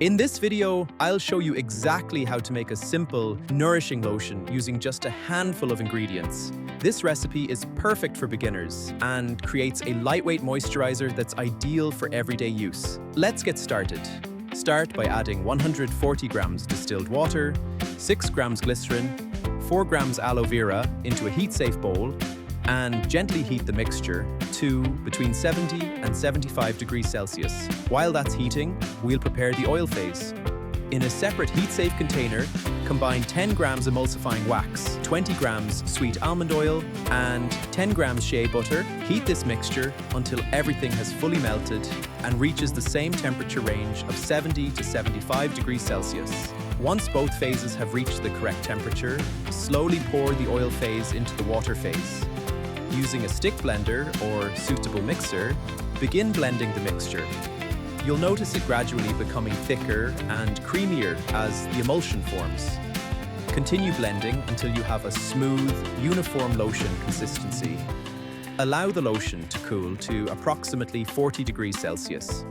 In this video, I'll show you exactly how to make a simple, nourishing lotion using just a handful of ingredients. This recipe is perfect for beginners and creates a lightweight moisturizer that's ideal for everyday use. Let's get started. Start by adding 140 grams distilled water, 6 grams glycerin, 4 grams aloe vera into a heat-safe bowl, and gently heat the mixture to between 70 and 75 degrees Celsius. While that's heating, we'll prepare the oil phase. In a separate heat-safe container, combine 10 grams emulsifying wax, 20 grams sweet almond oil, and 10 grams shea butter. Heat this mixture until everything has fully melted and reaches the same temperature range of 70 to 75 degrees Celsius. Once both phases have reached the correct temperature, slowly pour the oil phase into the water phase. Using a stick blender or suitable mixer, begin blending the mixture. You'll notice it gradually becoming thicker and creamier as the emulsion forms. Continue blending until you have a smooth, uniform lotion consistency. Allow the lotion to cool to approximately 40 degrees Celsius.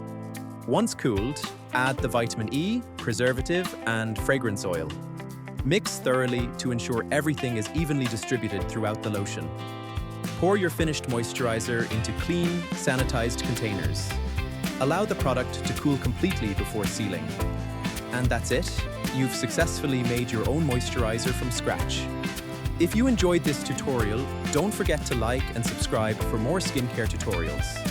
Once cooled, add the vitamin E, preservative, and fragrance oil. Mix thoroughly to ensure everything is evenly distributed throughout the lotion. Pour your finished moisturizer into clean, sanitized containers. Allow the product to cool completely before sealing. And that's it. You've successfully made your own moisturizer from scratch. If you enjoyed this tutorial, don't forget to like and subscribe for more skincare tutorials.